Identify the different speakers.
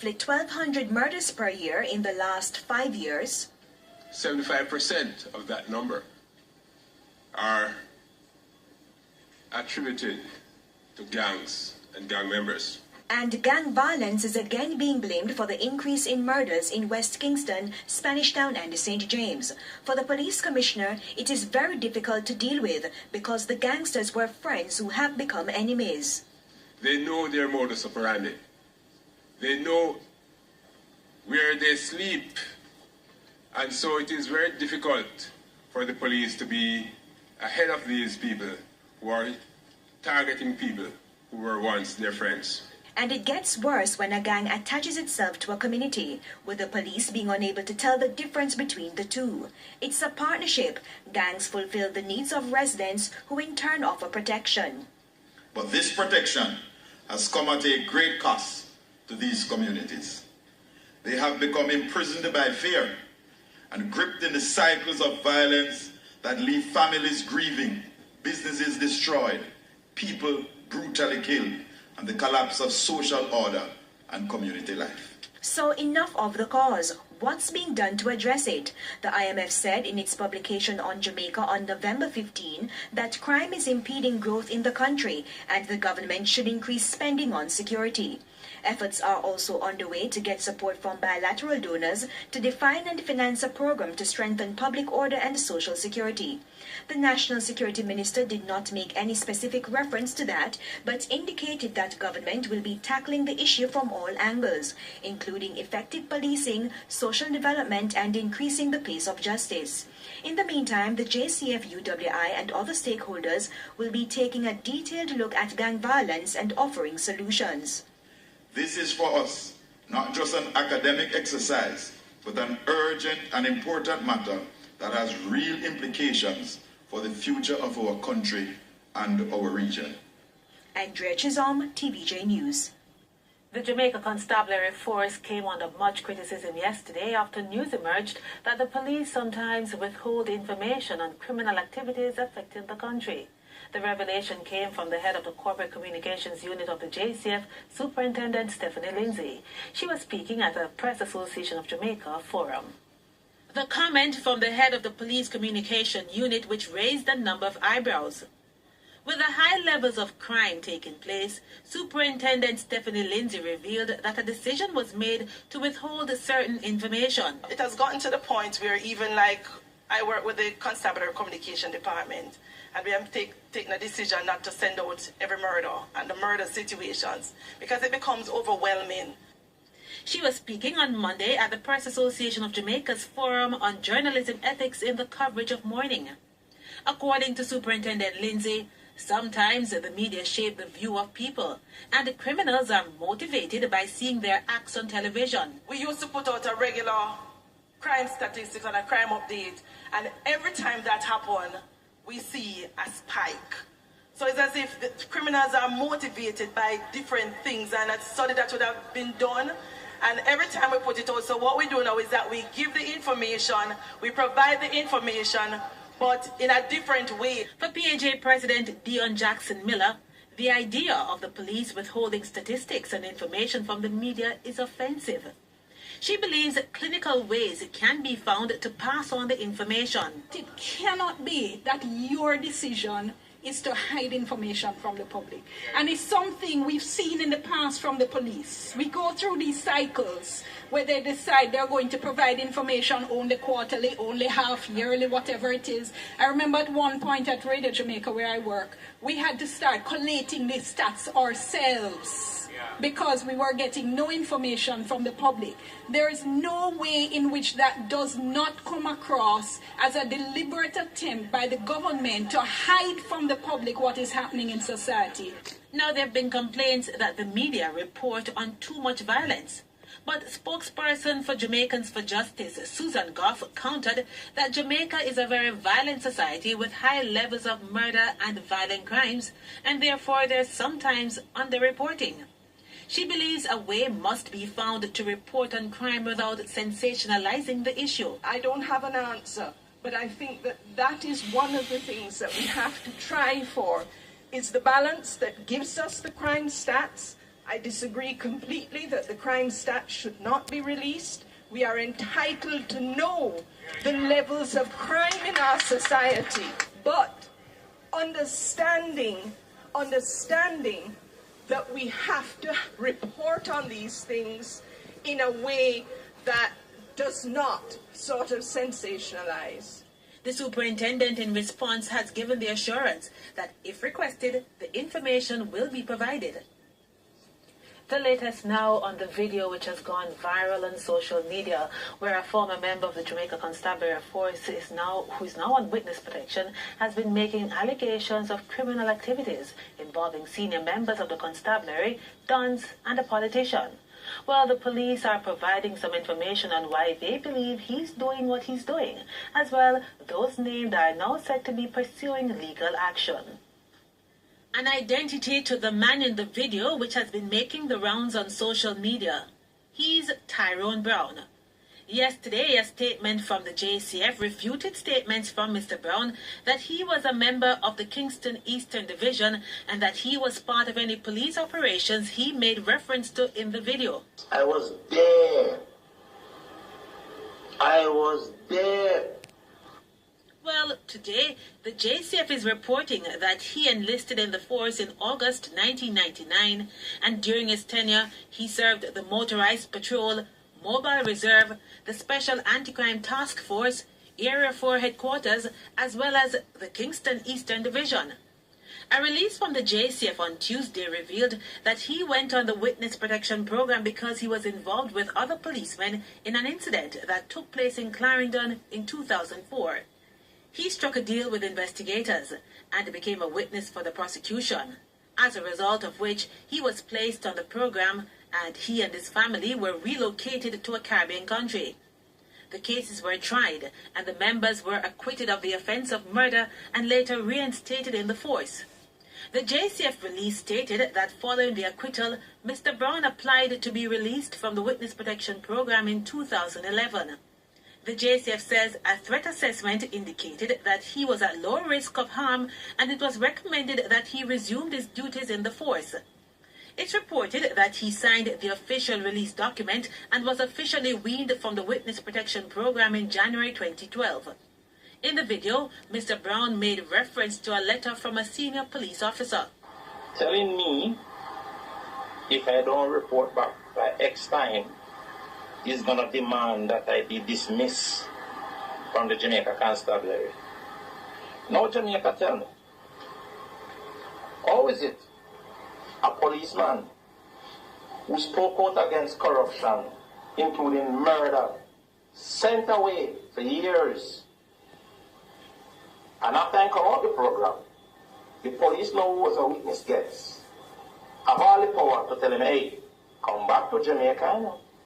Speaker 1: roughly 1,200 murders per year in the last 5 years,
Speaker 2: 75% of that number are attributed to gangs and gang members.
Speaker 1: and gang violence is again being blamed for the increase in murders in West Kingston, Spanish Town and St. James. For the police commissioner, it is very difficult to deal with because the gangsters were friends who have become enemies.
Speaker 2: They know their modus operandi. They know where they sleep. And so it is very difficult for the police to be ahead of these people who are targeting people who were once their friends.
Speaker 1: And it gets worse when a gang attaches itself to a community, with the police being unable to tell the difference between the two. It's a partnership. Gangs fulfill the needs of residents who in turn offer protection.
Speaker 3: But this protection has come at a great cost to these communities. They have become imprisoned by fear and gripped in the cycles of violence that leave families grieving, businesses destroyed, people brutally killed, and the collapse of social order and community life.
Speaker 1: So enough of the cause. What's being done to address it? The IMF said in its publication on Jamaica on November 15 that crime is impeding growth in the country and the government should increase spending on security. Efforts are also underway to get support from bilateral donors to define and finance a program to strengthen public order and social security. The National Security Minister did not make any specific reference to that, but indicated that government will be tackling the issue from all angles, including effective policing, social development, and increasing the pace of justice. In the meantime, the JCF UWI and other stakeholders will be taking a detailed look at gang violence and offering solutions.
Speaker 3: This is for us, not just an academic exercise, but an urgent and important matter that has real implications for the future of our country and our region.
Speaker 1: Andrea Chisholm, TVJ News.
Speaker 4: The Jamaica Constabulary Force came under much criticism yesterday after news emerged that the police sometimes withhold information on criminal activities affecting the country. The revelation came from the head of the Corporate Communications Unit of the JCF, Superintendent Stephanie Lindsay. She was speaking at a Press Association of Jamaica forum. The comment from the head of the Police Communication Unit which raised a number of eyebrows. With the high levels of crime taking place, Superintendent Stephanie Lindsay revealed that a decision was made to withhold certain information.
Speaker 5: It has gotten to the point where even like I work with the Constabulary Communication Department, and we have taken a decision not to send out every murder and the murder situations because it becomes overwhelming.
Speaker 4: She was speaking on Monday at the Press Association of Jamaica's Forum on Journalism Ethics in the Coverage of Mourning. According to Superintendent Lindsay, sometimes the media shape the view of people, and the criminals are motivated by seeing their acts on television.
Speaker 5: We used to put out a regular crime statistics and a crime update, and every time that happens, we see a spike. So it's as if the criminals are motivated by different things, and a study that would have been done, and every time we put it out, so what we do now is that we give the information, we provide the information, but in a different way.
Speaker 4: For PAJ President Dion Jackson Miller, the idea of the police withholding statistics and information from the media is offensive. She believes that clinical ways can be found to pass on the information.
Speaker 6: It cannot be that your decision is to hide information from the public. And it's something we've seen in the past from the police. We go through these cycles where they decide they're going to provide information only quarterly, only half yearly, whatever it is. I remember at one point at Radio Jamaica where I work, we had to start collating these stats ourselves because we were getting no information from the public. There is no way in which that does not come across as a deliberate attempt by the government to hide from the public what is happening in society.
Speaker 4: Now there have been complaints that the media report on too much violence. But spokesperson for Jamaicans for Justice, Susan Goff, countered that Jamaica is a very violent society with high levels of murder and violent crimes, and therefore there's sometimes underreporting. She believes a way must be found to report on crime without sensationalizing the issue.
Speaker 7: I don't have an answer, but I think that is one of the things that we have to try for, is the balance that gives us the crime stats, I disagree completely that the crime stats should not be released. We are entitled to know the levels of crime in our society, but understanding that we have to report on these things in a way that does not sort of sensationalize.
Speaker 4: The superintendent in response has given the assurance that if requested, the information will be provided. The latest now on the video which has gone viral on social media, where a former member of the Jamaica Constabulary Force who is now on witness protection, has been making allegations of criminal activities involving senior members of the constabulary, dons, and a politician. Well, the police are providing some information on why they believe he's doing what he's doing. As well, those named are now said to be pursuing legal action. An identity to the man in the video which has been making the rounds on social media. He's Tyrone Brown. Yesterday, a statement from the JCF refuted statements from Mr. Brown that he was a member of the Kingston Eastern Division and that he was part of any police operations he made reference to in the video.
Speaker 8: I was there. I was there.
Speaker 4: Well, today, the JCF is reporting that he enlisted in the force in August 1999, and during his tenure, he served the Motorized Patrol, Mobile Reserve, the Special Anti-Crime Task Force, Area 4 Headquarters, as well as the Kingston Eastern Division. A release from the JCF on Tuesday revealed that he went on the witness protection program because he was involved with other policemen in an incident that took place in Clarendon in 2004. He struck a deal with investigators and became a witness for the prosecution, as a result of which he was placed on the program and he and his family were relocated to a Caribbean country. The cases were tried and the members were acquitted of the offense of murder and later reinstated in the force. The JCF release stated that following the acquittal, Mr. Brown applied to be released from the witness protection program in 2011. The JCF says a threat assessment indicated that he was at low risk of harm and it was recommended that he resumed his duties in the force. It's reported that he signed the official release document and was officially weaned from the witness protection program in January 2012. In the video, Mr. Brown made reference to a letter from a senior police officer,
Speaker 8: telling me if I don't report back by X time, he's going to demand that I be dismissed from the Jamaica Constabulary. Now Jamaica, tell me, how is it a policeman who spoke out against corruption, including murder, sent away for years, and after I come out the program, the police now who was a witness gets have all the power to tell him, hey, come back to Jamaica now.